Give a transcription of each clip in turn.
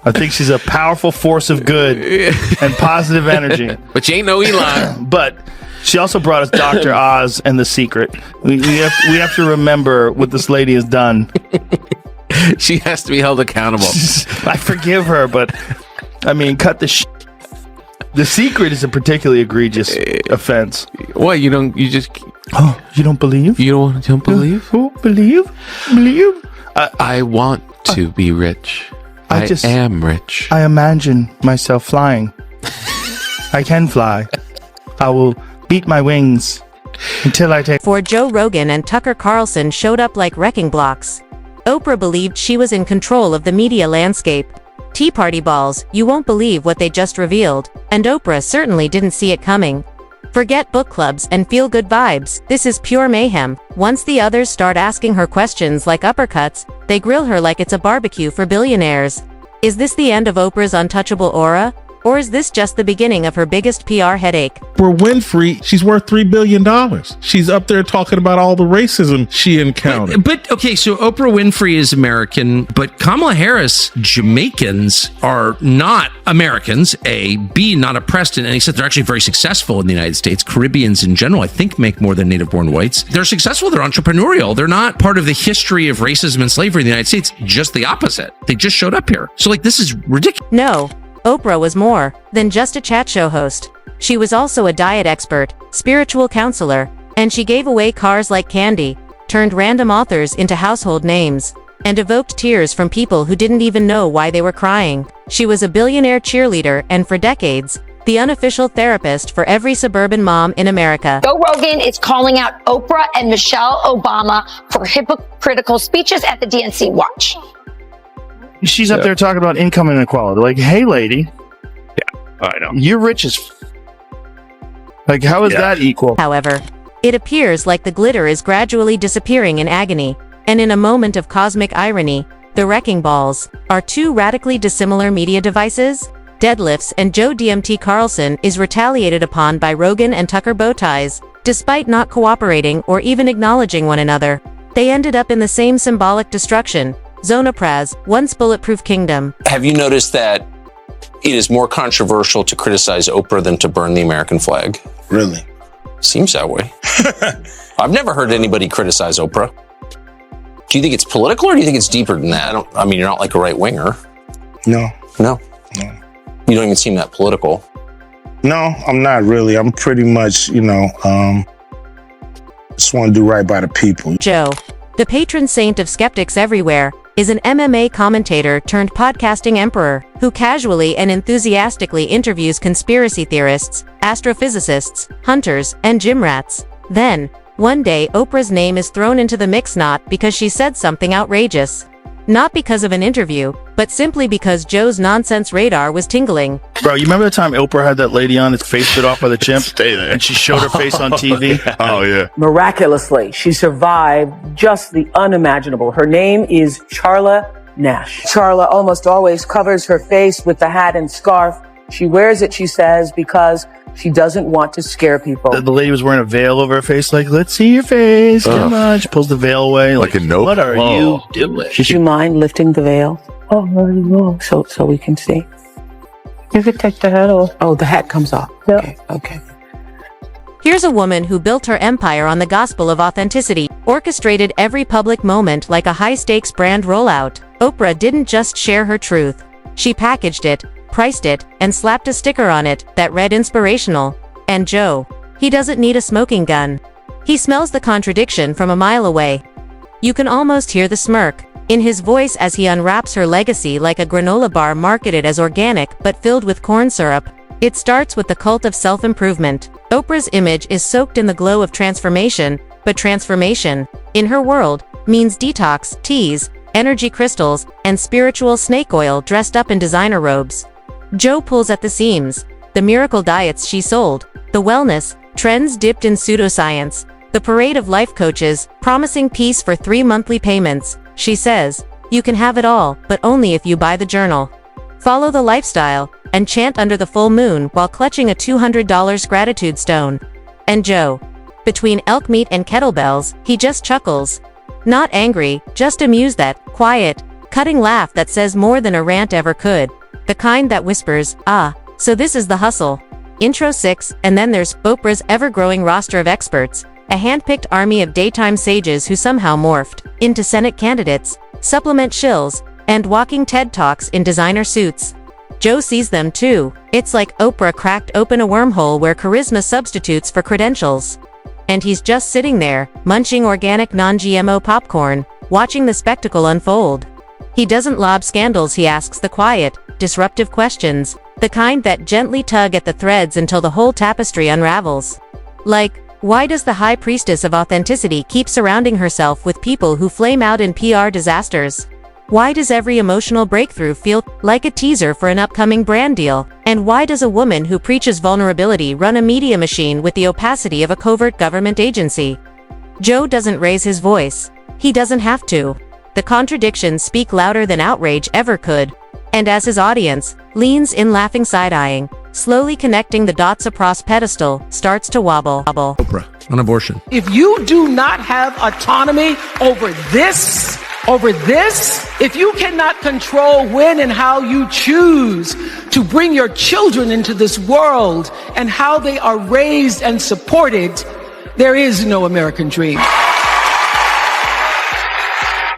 I think she's a powerful force of good and positive energy. But you ain't no Elon. But she also brought us Dr. Oz and The Secret. We have to remember what this lady has done. She has to be held accountable. I forgive her, but I mean, cut the The Secret is a particularly egregious offense. What, you don't believe? You don't believe? Believe? I want to be rich. I am rich. I imagine myself flying. I can fly. I will beat my wings until I take... For Joe Rogan and Tucker Carlson showed up like wrecking blocks. Oprah believed she was in control of the media landscape. Tea party balls, you won't believe what they just revealed, and Oprah certainly didn't see it coming. Forget book clubs and feel-good vibes, this is pure mayhem. Once the others start asking her questions like uppercuts, they grill her like it's a barbecue for billionaires. Is this the end of Oprah's untouchable aura? Or is this just the beginning of her biggest PR headache? Oprah Winfrey, she's worth $3 billion. She's up there talking about all the racism she encountered. But okay, so Oprah Winfrey is American, but Kamala Harris, Jamaicans are not Americans, A. B, not oppressed in any sense. They're actually very successful in the United States. Caribbeans in general, I think, make more than native-born whites. They're successful, they're entrepreneurial. They're not part of the history of racism and slavery in the United States, just the opposite. They just showed up here. So, this is ridiculous. No. Oprah was more than just a chat show host. She was also a diet expert, spiritual counselor, and she gave away cars like candy, turned random authors into household names, and evoked tears from people who didn't even know why they were crying. She was a billionaire cheerleader and for decades, the unofficial therapist for every suburban mom in America. Joe Rogan is calling out Oprah and Michelle Obama for hypocritical speeches at the DNC. Watch. She's up there talking about income inequality. Like, hey, lady. Yeah, I know. You're rich as... Like, how is that equal? However, it appears like the glitter is gradually disappearing in agony, and in a moment of cosmic irony, the wrecking balls are two radically dissimilar media devices. Deadlifts and Joe DMT Carlson is retaliated upon by Rogan and Tucker Bowties, despite not cooperating or even acknowledging one another. They ended up in the same symbolic destruction. Zona Praz, once bulletproof kingdom. Have you noticed that it is more controversial to criticize Oprah than to burn the American flag? Really? Seems that way. I've never heard anybody criticize Oprah. Do you think it's political or do you think it's deeper than that? I mean, you're not like a right winger. No. You don't even seem that political. No, I'm not really. I'm pretty much, just want to do right by the people. Joe, the patron saint of skeptics everywhere, is an MMA commentator turned podcasting emperor who casually and enthusiastically interviews conspiracy theorists, astrophysicists, hunters, and gym rats. Then, one day Oprah's name is thrown into the mix not because she said something outrageous. Not because of an interview, but simply because Joe's nonsense radar was tingling. Bro, you remember the time Oprah had that lady on, its face bit off by the chimp? Stay there. And she showed her face on TV? Oh, yeah. Miraculously, she survived just the unimaginable. Her name is Charla Nash. Charla almost always covers her face with the hat and scarf. She wears it, she says, because she doesn't want to scare people. The lady was wearing a veil over her face, like, let's see your face. Come on. She pulls the veil away. Like a note? What are you doing? Would you mind lifting the veil? Oh, no. So we can see. You could take the hat off. Oh, the hat comes off. Yeah. Okay. Here's a woman who built her empire on the gospel of authenticity, orchestrated every public moment like a high-stakes brand rollout. Oprah didn't just share her truth. She packaged it, priced it, and slapped a sticker on it that read inspirational. And Joe, he doesn't need a smoking gun. He smells the contradiction from a mile away. You can almost hear the smirk in his voice as he unwraps her legacy like a granola bar marketed as organic but filled with corn syrup. It starts with the cult of self-improvement. Oprah's image is soaked in the glow of transformation, but transformation, in her world, means detox, teas, energy crystals, and spiritual snake oil dressed up in designer robes. Joe pulls at the seams. The miracle diets she sold, the wellness trends dipped in pseudoscience, the parade of life coaches promising peace for 3 monthly payments. She says, you can have it all, but only if you buy the journal. Follow the lifestyle, and chant under the full moon while clutching a $200 gratitude stone. And Joe, between elk meat and kettlebells, he just chuckles. Not angry, just amused that, quiet, cutting laugh that says more than a rant ever could. The kind that whispers, "Ah, so this is the hustle." Intro 6, and then there's Oprah's ever-growing roster of experts, a hand-picked army of daytime sages who somehow morphed into Senate candidates, supplement shills, and walking TED Talks in designer suits. Joe sees them too. It's like Oprah cracked open a wormhole where charisma substitutes for credentials. And he's just sitting there, munching organic non-GMO popcorn, watching the spectacle unfold. He doesn't lob scandals, he asks the quiet, disruptive questions, the kind that gently tug at the threads until the whole tapestry unravels. Like, why does the high priestess of authenticity keep surrounding herself with people who flame out in PR disasters? Why does every emotional breakthrough feel like a teaser for an upcoming brand deal? And why does a woman who preaches vulnerability run a media machine with the opacity of a covert government agency? Joe doesn't raise his voice. He doesn't have to. The contradictions speak louder than outrage ever could. And as his audience leans in laughing side-eyeing, slowly connecting the dots across pedestal starts to wobble. Oprah on abortion. If you do not have autonomy over this, if you cannot control when and how you choose to bring your children into this world and how they are raised and supported, there is no American dream.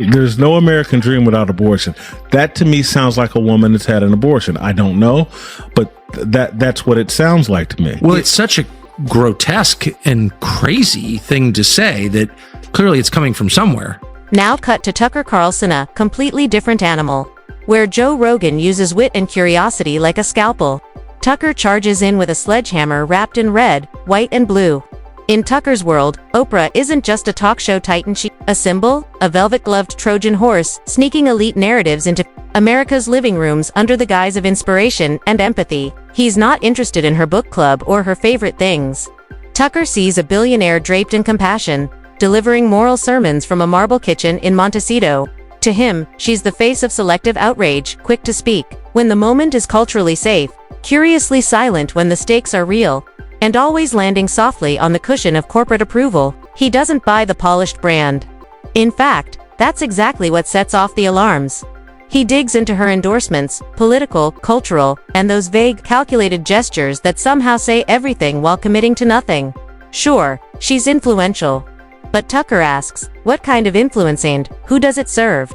There's no American dream without abortion. That to me sounds like a woman that's had an abortion. I don't know, but that's what it sounds like to me. Well, it's such a grotesque and crazy thing to say that clearly it's coming from somewhere. Now cut to Tucker Carlson, a completely different animal, where Joe Rogan uses wit and curiosity like a scalpel. Tucker charges in with a sledgehammer wrapped in red, white, and blue. In Tucker's world, Oprah isn't just a talk show titan, she's a symbol, a velvet-gloved Trojan horse, sneaking elite narratives into America's living rooms under the guise of inspiration and empathy. He's not interested in her book club or her favorite things. Tucker sees a billionaire draped in compassion, delivering moral sermons from a marble kitchen in Montecito. To him, she's the face of selective outrage, quick to speak when the moment is culturally safe, curiously silent when the stakes are real, and always landing softly on the cushion of corporate approval. He doesn't buy the polished brand. In fact, that's exactly what sets off the alarms. He digs into her endorsements, political, cultural, and those vague, calculated gestures that somehow say everything while committing to nothing. Sure, she's influential. But Tucker asks, what kind of influence and who does it serve?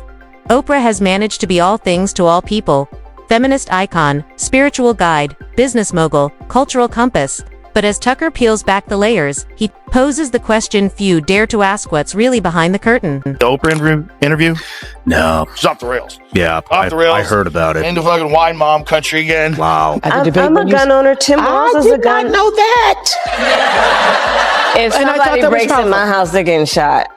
Oprah has managed to be all things to all people: feminist icon, spiritual guide, business mogul, cultural compass. But as Tucker peels back the layers, he poses the question few dare to ask: what's really behind the curtain? The Oprah interview? No. It's off the rails. Yeah, Off the rails. I heard about it. Into fucking wine mom country again. Wow. I'm a gun owner. Tim Walz is a gun. I did not know that. If somebody breaks in my house, they're getting shot.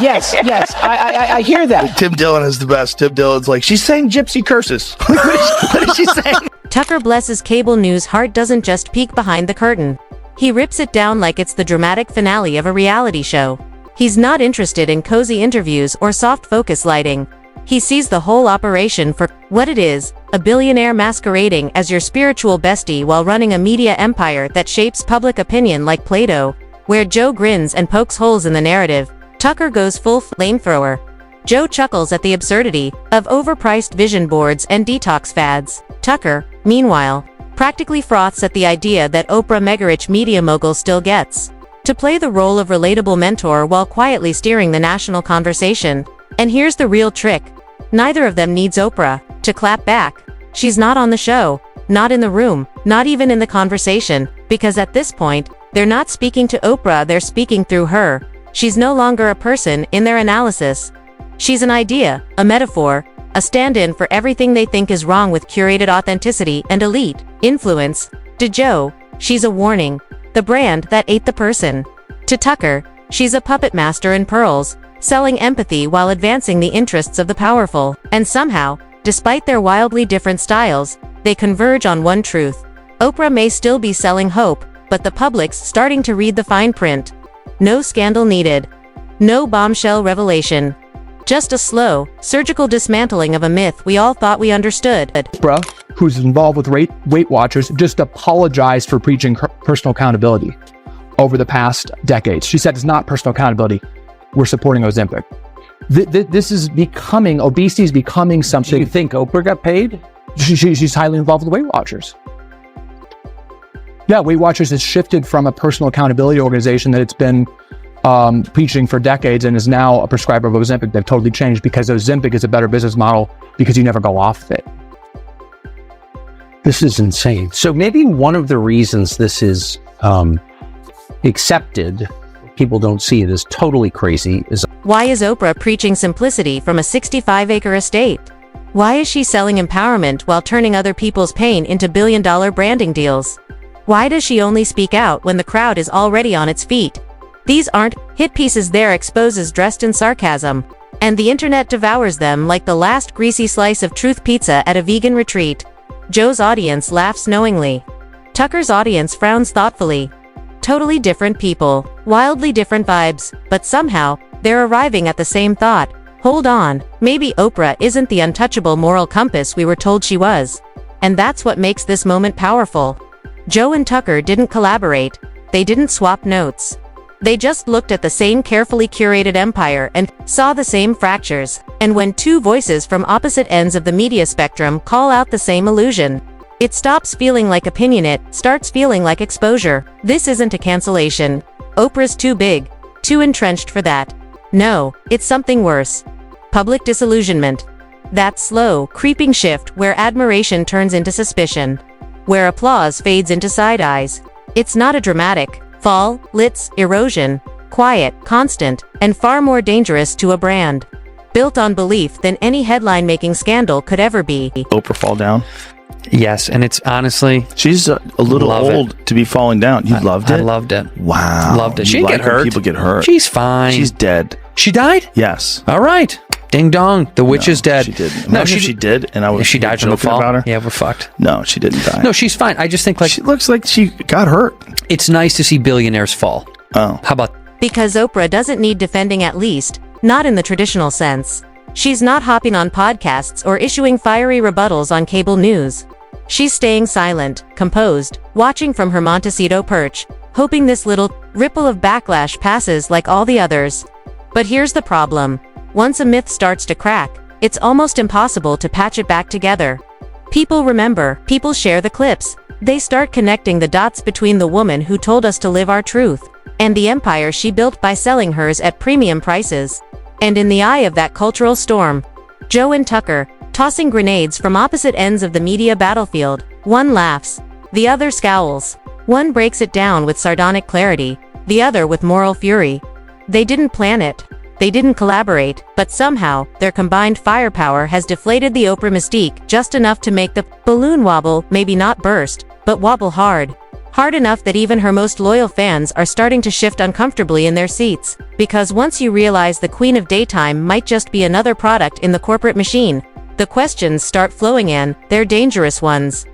Yes, I hear that. Tim Dillon is the best. Tim Dillon's like, she's saying gypsy curses. What is she saying? Tucker blesses cable news heart doesn't just peek behind the curtain. He rips it down like it's the dramatic finale of a reality show. He's not interested in cozy interviews or soft focus lighting. He sees the whole operation for what it is: a billionaire masquerading as your spiritual bestie while running a media empire that shapes public opinion like Play-Doh. Where Joe grins and pokes holes in the narrative, Tucker goes full flamethrower. Joe chuckles at the absurdity of overpriced vision boards and detox fads. Tucker, meanwhile, practically froths at the idea that Oprah megarich media mogul still gets to play the role of relatable mentor while quietly steering the national conversation. And here's the real trick. Neither of them needs Oprah to clap back. She's not on the show, not in the room, not even in the conversation, because at this point, they're not speaking to Oprah, they're speaking through her. She's no longer a person in their analysis. She's an idea, a metaphor, a stand-in for everything they think is wrong with curated authenticity and elite influence. To Joe, she's a warning, the brand that ate the person. To Tucker, she's a puppet master in pearls, selling empathy while advancing the interests of the powerful. And somehow, despite their wildly different styles, they converge on one truth. Oprah may still be selling hope, but the public's starting to read the fine print. No scandal needed. No bombshell revelation. Just a slow, surgical dismantling of a myth we all thought we understood. Oprah, who's involved with Weight Watchers, just apologized for preaching personal accountability over the past decades. She said it's not personal accountability. We're supporting Ozempic. This is becoming, obesity is becoming something. Do you think Oprah got paid? She's highly involved with Weight Watchers. Yeah, Weight Watchers has shifted from a personal accountability organization that it's been preaching for decades and is now a prescriber of Ozempic. They've totally changed because Ozempic is a better business model because you never go off it. This is insane. So maybe one of the reasons this is accepted, people don't see it as totally crazy, is why is Oprah preaching simplicity from a 65-acre estate? Why is she selling empowerment while turning other people's pain into billion-dollar branding deals? Why does she only speak out when the crowd is already on its feet? These aren't hit pieces, they're exposes dressed in sarcasm. And the internet devours them like the last greasy slice of truth pizza at a vegan retreat. Joe's audience laughs knowingly. Tucker's audience frowns thoughtfully. Totally different people, wildly different vibes, but somehow, they're arriving at the same thought. Hold on, maybe Oprah isn't the untouchable moral compass we were told she was. And that's what makes this moment powerful. Joe and Tucker didn't collaborate. They didn't swap notes. They just looked at the same carefully curated empire and saw the same fractures. And when two voices from opposite ends of the media spectrum call out the same illusion, it stops feeling like opinion, it starts feeling like exposure. This isn't a cancellation. Oprah's too big, too entrenched for that. No, it's something worse. Public disillusionment. That slow, creeping shift where admiration turns into suspicion, where applause fades into side eyes. It's not a dramatic fall, it's erosion, quiet, constant, and far more dangerous to a brand built on belief than any headline-making scandal could ever be. Oprah fall down? yes, and it's honestly, she's a little old to be falling down. You loved it? I loved it. Wow, Loved it. She didn't get hurt. People get hurt. She's fine. She's dead. She died? Yes. All right. Ding dong. The witch is dead. She did. Imagine if she did, and I was. If she died from the fall. About her. Yeah, we're fucked. No, she didn't die. No, she's fine. I just think she looks like she got hurt. It's nice to see billionaires fall. Oh, how about? Because Oprah doesn't need defending, at least not in the traditional sense. She's not hopping on podcasts or issuing fiery rebuttals on cable news. She's staying silent, composed, watching from her Montecito perch, hoping this little ripple of backlash passes like all the others. But here's the problem. Once a myth starts to crack, it's almost impossible to patch it back together. People remember, people share the clips. They start connecting the dots between the woman who told us to live our truth and the empire she built by selling hers at premium prices. And in the eye of that cultural storm, Joe and Tucker, tossing grenades from opposite ends of the media battlefield, one laughs, the other scowls. One breaks it down with sardonic clarity, the other with moral fury. They didn't plan it. They didn't collaborate, but somehow, their combined firepower has deflated the Oprah mystique just enough to make the balloon wobble, maybe not burst, but wobble hard. Hard enough that even her most loyal fans are starting to shift uncomfortably in their seats. Because once you realize the Queen of Daytime might just be another product in the corporate machine, the questions start flowing in, they're dangerous ones.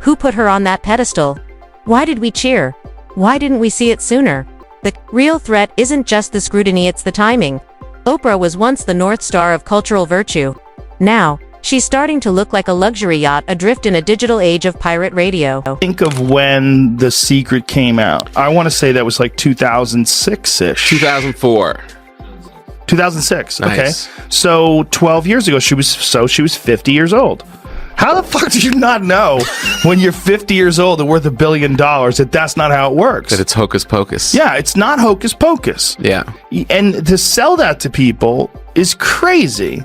Who put her on that pedestal? Why did we cheer? Why didn't we see it sooner? The real threat isn't just the scrutiny, it's the timing. Oprah was once the North Star of cultural virtue. Now, she's starting to look like a luxury yacht adrift in a digital age of pirate radio. Think of when The Secret came out. I want to say that was like 2006-ish. 2004. 2006. Nice. Okay. So 12 years ago, she was 50 years old. How the fuck do you not know when you're 50 years old and worth $1 billion that that's not how it works? That it's hocus pocus. Yeah, it's not hocus pocus. Yeah. And to sell that to people is crazy.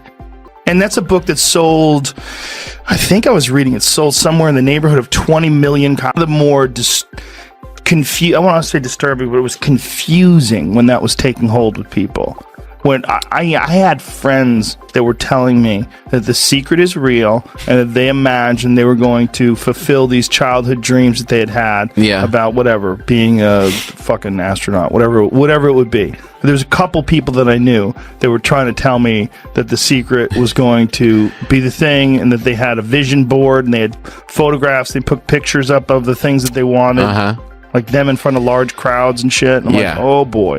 And that's a book that sold, I think I was reading, it sold somewhere in the neighborhood of 20 million copies. The more I want to say disturbing, but it was confusing when that was taking hold with people. When I had friends that were telling me that The Secret is real and that they imagined they were going to fulfill these childhood dreams that they had about whatever, being a fucking astronaut, whatever it would be. There's a couple people that I knew that were trying to tell me that The Secret was going to be the thing and that they had a vision board and they had photographs, they put pictures up of the things that they wanted. Like them in front of large crowds and shit. And I'm like, oh boy.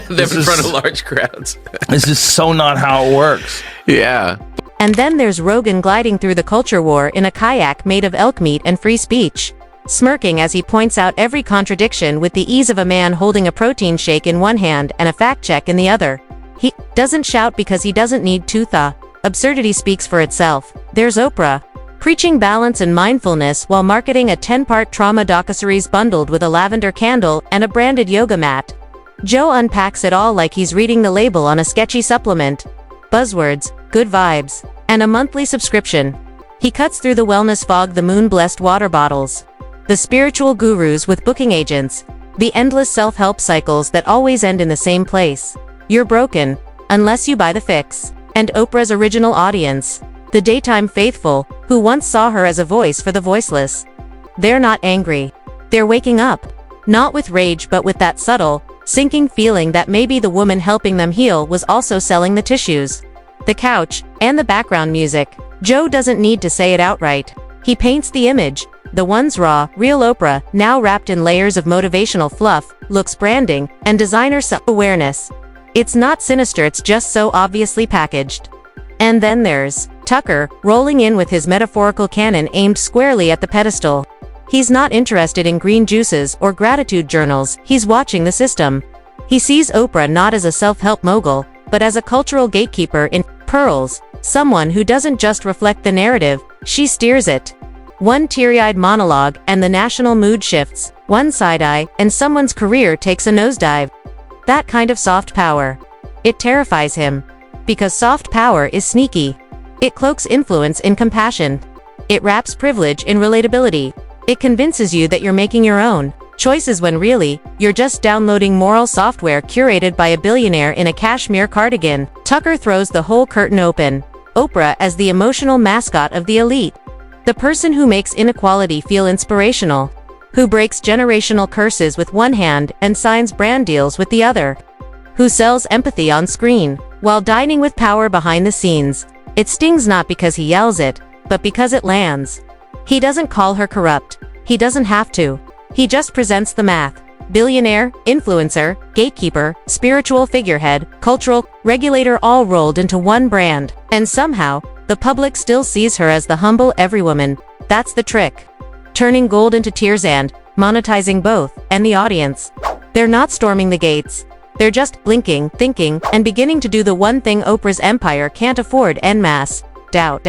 Them in front of large crowds. This is so not how it works. Yeah. And then there's Rogan gliding through the culture war in a kayak made of elk meat and free speech, smirking as he points out every contradiction with the ease of a man holding a protein shake in one hand and a fact check in the other. He doesn't shout because he doesn't need to. The absurdity speaks for itself. There's Oprah, preaching balance and mindfulness while marketing a 10-part trauma docuseries bundled with a lavender candle and a branded yoga mat. Joe unpacks it all like he's reading the label on a sketchy supplement. Buzzwords, good vibes, and a monthly subscription. He cuts through the wellness fog, the moon-blessed water bottles, the spiritual gurus with booking agents, the endless self-help cycles that always end in the same place. You're broken, unless you buy the fix. And Oprah's original audience, the daytime faithful, who once saw her as a voice for the voiceless. They're not angry. They're waking up. Not with rage but with that subtle, sinking feeling that maybe the woman helping them heal was also selling the tissues, the couch, and the background music. Joe doesn't need to say it outright. He paints the image. The once raw, real Oprah, now wrapped in layers of motivational fluff, looks branding, and designer self-awareness. It's not sinister, it's just so obviously packaged. And then there's Tucker, rolling in with his metaphorical cannon aimed squarely at the pedestal. He's not interested in green juices or gratitude journals, he's watching the system. He sees Oprah not as a self-help mogul, but as a cultural gatekeeper in pearls, someone who doesn't just reflect the narrative, she steers it. One teary-eyed monologue, and the national mood shifts, one side-eye, and someone's career takes a nosedive. That kind of soft power. It terrifies him. Because soft power is sneaky. It cloaks influence in compassion. It wraps privilege in relatability. It convinces you that you're making your own choices when really, you're just downloading moral software curated by a billionaire in a cashmere cardigan. Tucker throws the whole curtain open. Oprah as the emotional mascot of the elite. The person who makes inequality feel inspirational. Who breaks generational curses with one hand and signs brand deals with the other. Who sells empathy on screen, while dining with power behind the scenes. It stings not because he yells it, but because it lands. He doesn't call her corrupt. He doesn't have to. He just presents the math. Billionaire, influencer, gatekeeper, spiritual figurehead, cultural regulator all rolled into one brand. And somehow, the public still sees her as the humble everywoman. That's the trick. Turning gold into tears and monetizing both, and the audience. They're not storming the gates. They're just blinking, thinking, and beginning to do the one thing Oprah's empire can't afford en masse. Doubt.